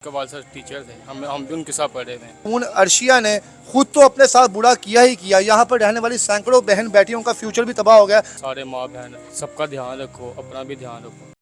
के वाल sir teacher थे, हम भी उनके साथ पढ़े थे। उन अर्शिया ने खुद तो अपने साथ बुरा किया ही किया, यहाँ पर रहने वाली सैकड़ों बहन बेटियों का फ्यूचर भी तबाह हो गया। सारे माँ बहन सबका ध्यान रखो, अपना भी ध्यान रखो।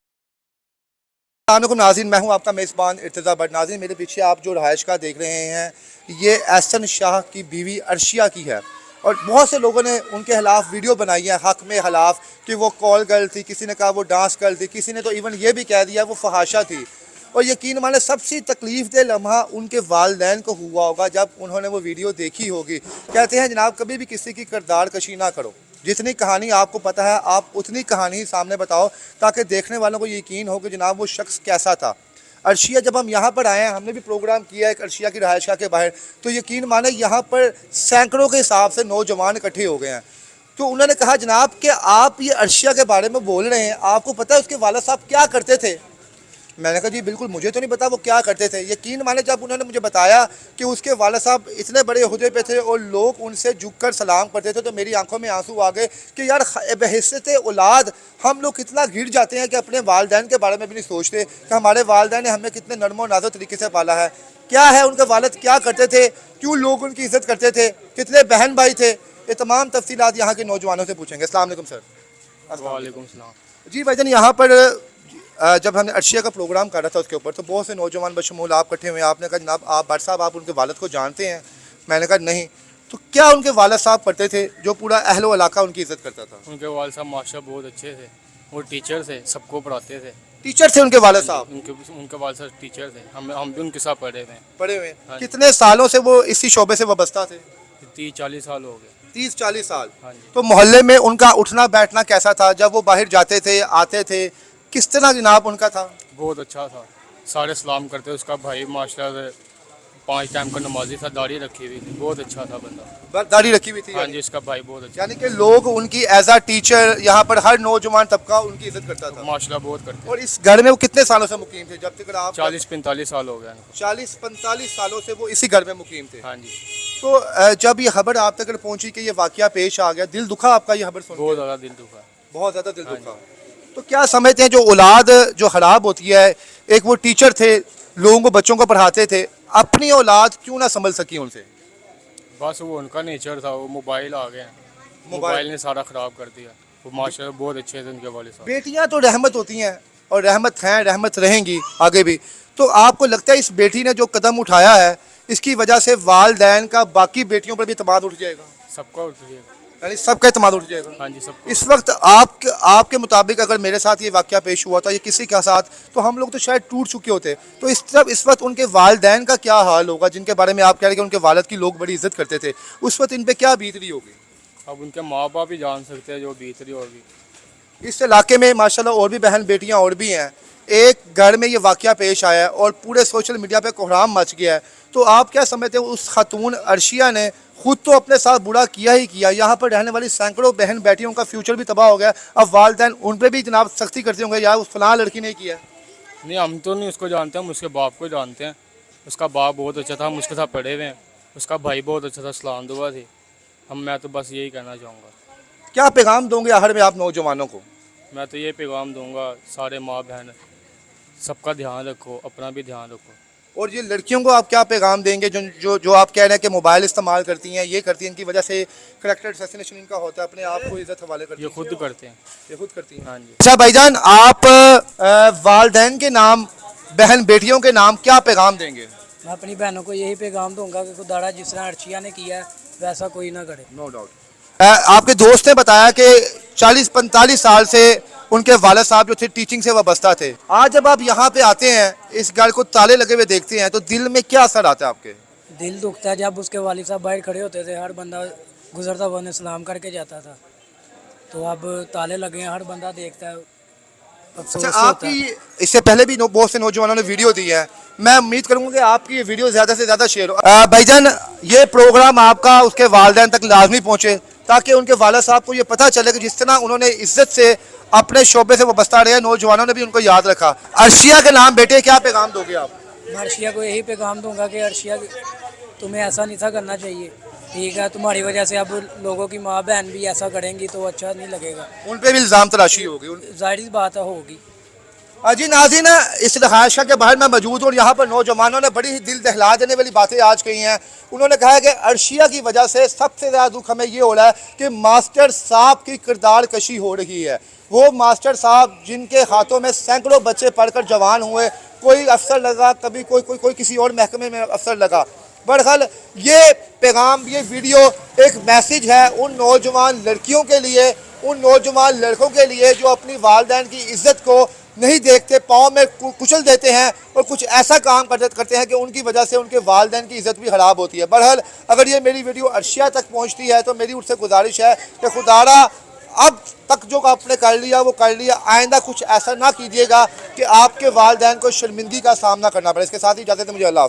अस्सलाम नाज़रीन, मैं हूँ आपका मेज़बान इर्तिज़ा भट्ट। नाज़रीन, मेरे पीछे आप जो रहायश का देख रहे हैं ये एहसन शाह की बीवी अर्शिया की है, और बहुत से लोगों ने उनके खिलाफ वीडियो बनाई है हक में खिलाफ कि वो कॉल गर्ल थी, किसी ने कहा वो डांस गर्ल थी, किसी ने तो इवन ये भी कह दिया वो फहाशा थी। और यकीन माने सबसे तकलीफ दे लम्हा उनके वालिदैन को हुआ होगा जब उन्होंने वो वीडियो देखी होगी। कहते हैं जनाब, कभी भी किसी की किरदार कशी ना करो, जितनी कहानी आपको पता है आप उतनी कहानी सामने बताओ ताकि देखने वालों को यकीन हो कि जनाब वो शख्स कैसा था। अर्शिया, जब हम यहाँ पर आए हैं, हमने भी प्रोग्राम किया है एक अर्शिया की रहायशगाह के बाहर, तो यकीन माने यहाँ पर सैकड़ों के हिसाब से नौजवान इकट्ठे हो गए हैं। तो उन्होंने कहा जनाब कि आप ये अर्शिया के बारे में बोल रहे हैं, आपको पता है उसके वालिद साहब क्या करते थे? मैंने कहा जी बिल्कुल, मुझे तो नहीं पता वो क्या करते थे। यकीन माने जब उन्होंने मुझे बताया कि उसके वालिद साहब इतने बड़े ओहदे पे थे और लोग उनसे झुककर सलाम करते थे, तो मेरी आंखों में आंसू आ गए कि यार बहैसियत औलाद हम लोग कितना गिर जाते हैं कि अपने वालिदैन के बारे में भी नहीं सोचते कि हमारे वालिदैन ने हमें कितने नर्म और नाजुक तरीके से पाला है। क्या है उनके वालिद क्या करते थे, क्यों लोग उनकी इज़्ज़त करते थे, कितने बहन भाई थे, ये तमाम तफसीलात यहाँ के नौजवानों से पूछेंगे। अस्सलाम वालेकुम सर। वालेकुम सलाम। जी भाईजान, यहाँ पर जब हमने अर्शिया का प्रोग्राम करा था उसके ऊपर, तो बहुत से नौजवान बशमूल आप इकट्ठे हुए। आपने कहा जनाब आप भट्ट साहब आप उनके वालिद को जानते हैं? मैंने कहा नहीं। तो क्या उनके वालिद साहब करते थे जो पूरा अहलो इलाका उनकी इज़्ज़त करता था? उनके वाल साहब माशा बहुत अच्छे थे, वो टीचर थे, सबको पढ़ाते थे। टीचर थे उनके वालिद साहब? उनके वाल सर टीचर थे, हम भी उनके साथ पढ़े थे। पढ़े हुए? हाँ। कितने सालों से वो इसी शोबे से वाबस्ता थे? 30-40 साल हो गए। 30-40 साल। हाँ जी। तो मोहल्ले में उनका उठना बैठना कैसा था? जब वो बाहर जाते थे आते थे, किस तरह जनाब उनका था? बहुत अच्छा था, सारे सलाम करते। उसका भाई माशाल्लाह 5 टाइम का नमाजी था, दाढ़ी रखी हुई थी, बहुत अच्छा था बंदा। दाढ़ी रखी हुई थी? हाँ जी, उसका भाई बहुत अच्छा, यानी कि लोग उनकी एज अ टीचर यहाँ पर हर नौजवान तबका उनकी इज्जत करता था माशाल्लाह बहुत करते। और इस घर में वो कितने सालों से मुकीम थे? जब तक आप 40-45 साल हो गए। 40-45 सालों से वो इसी घर में मुकीम थे? हाँ जी। तो जब ये खबर आप तक पहुंची कि ये वाकया पेश आ गया, दिल दुखा आपका ये खबर सुन? बहुत ज़्यादा दिल दुखा। बहुत ज़्यादा दिल दुखा। तो क्या समझते हैं जो औलाद जो ख़राब होती है, एक वो टीचर थे, लोगों को बच्चों को पढ़ाते थे, अपनी औलाद क्यों ना संभल सकी उनसे? बस वो उनका नेचर था, वो मोबाइल आ गए, मोबाइल ने सारा ख़राब कर दिया। वो माशाल्लाह बहुत अच्छे थे उनके वालिद साहब। बेटियां तो रहमत होती हैं और रहमत हैं, रहमत रहेंगी आगे भी। तो आपको लगता है इस बेटी ने जो कदम उठाया है इसकी वजह से वालिदैन का बाकी बेटियों पर भी एतमाद उठ जाएगा? सबका उठ जाएगा। यानी सबका एतमाद उठ जाएगा? हाँ जी, सबको। इस वक्त आपके मुताबिक अगर मेरे साथ ये वाकया पेश हुआ था या किसी के साथ, तो हम लोग तो शायद टूट चुके होते। तो इस वक्त उनके वालिदैन का क्या हाल होगा जिनके बारे में आप कह रहे हैं कि उनके वालिद की लोग बड़ी इज्जत करते थे? उस वक्त इन पर क्या बीत रही होगी? अब उनके माँ बाप ही जान सकते हैं जो बीत रही होगी। इस इलाके में माशाल्लाह और भी बहन बेटियां और भी हैं। एक घर में ये वाकया पेश आया है और पूरे सोशल मीडिया पे कोहराम मच गया है। तो आप क्या समझते हैं उस खातून अर्शिया ने खुद तो अपने साथ बुरा किया ही किया, यहाँ पर रहने वाली सैकड़ों बहन बेटियों का फ्यूचर भी तबाह हो गया। अब वालिदैन उन पर भी जनाब सख्ती करते होंगे यार उस फलां लड़की ने किया? नहीं, हम तो नहीं उसको जानते, हम उसके बाप को जानते हैं। उसका बाप बहुत अच्छा था, हम उसके साथ पढ़े हुए हैं। उसका भाई बहुत अच्छा था, सलाम दुआ थी। मैं तो बस यही कहना चाहूँगा। क्या पैगाम दोगे आखिर में आप नौजवानों को? मैं तो ये पैगाम दूंगा, सारे माँ बहन सबका ध्यान रखो, अपना भी ध्यान रखो। और ये लड़कियों को आप क्या पैगाम देंगे जो जो जो आप कह रहे हैं कि मोबाइल इस्तेमाल करती हैं, ये करती हैं, इनकी वजह से करेक्टर असैसिनेशन इनका होता है, अपने आप को इज्जत हवाले करती ये हैं? खुद करते हैं। ये खुद करती हैं? हाँ जी। अच्छा भाईजान, आप वालिदैन के नाम, बहन बेटियों के नाम क्या पैगाम देंगे? मैं अपनी बहनों को यही पैगाम दूंगा कि खुदारा जिस तरह अर्शिया ने किया है वैसा कोई ना करे। No doubt. आपके दोस्त ने बताया कि 40-45 साल से उनके वालिद साहब जो थे टीचिंग से वाबस्ता थे। आज जब आप यहाँ पे आते हैं, इस घर को ताले लगे हुए देखते हैं, तो दिल में क्या असर आता है आपके? दिल दुखता है जब उसके वालिद साहब बाहर खड़े होते थे, हर बंदा गुजरता हुआ उन्हें सलाम करके जाता था। तो अब ताले लगे हैं, हर बंदा देखता है, अफसोस अच्छा, होता है। आपकी इससे पहले भी बहुत से नौजवानों ने वीडियो दी है, मैं उम्मीद करूंगा कि आपकी ये वीडियो ज़्यादा से ज़्यादा शेयर हो। भाईजान, ये प्रोग्राम आपका उसके वालिदैन तक लाजमी पहुँचे ताकि उनके वालिद साहब को ये पता चले कि जिस तरह उन्होंने इज्जत से अपने शोबे से वाबस्ता रहे, नौजवानों ने भी उनको याद रखा। अर्शिया के नाम बेटे क्या पैगाम दोगे आप? मैं अर्शिया को यही पैगाम दूंगा कि अर्शिया तुम्हें ऐसा नहीं था करना चाहिए, ठीक है? तुम्हारी वजह से अब लोगों की माँ बहन भी ऐसा करेंगी तो अच्छा नहीं लगेगा। उन पर भी इल्ज़ाम तराशी होगी? जाहिर सी बात है होगी। जी नाज़रीन, इस रहायशा के बाहर मैं मौजूद हूँ और यहाँ पर नौजवानों ने बड़ी ही दिल दहला देने वाली बातें आज कही हैं। उन्होंने कहा है कि अर्शिया की वजह से सबसे ज़्यादा दुख हमें ये हो रहा है कि मास्टर साहब की किरदार कशी हो रही है। वो मास्टर साहब जिनके हाथों में सैकड़ों बच्चे पढ़कर जवान हुए, कोई अफसर लगा, कभी कोई किसी और महकमे में अफसर लगा। बहरहाल ये पैगाम, ये वीडियो एक मैसेज है उन नौजवान लड़कियों के लिए, उन नौजवान लड़कों के लिए जो अपनी वालिदैन की इज़्ज़त को नहीं देखते, पाँव में कुचल देते हैं और कुछ ऐसा काम करते हैं कि उनकी वजह से उनके वालिदैन की इज़्ज़त भी ख़राब होती है। बहरहाल अगर ये मेरी वीडियो अर्शिया तक पहुंचती है तो मेरी उनसे गुजारिश है कि खुदारा अब तक जो आपने कर लिया वो कर लिया, आइंदा कुछ ऐसा ना कीजिएगा कि आपके वालिदैन को शर्मिंदगी का सामना करना पड़े। इसके साथ ही इजाज़त है मुझे, अल्लाह हाफ़िज़।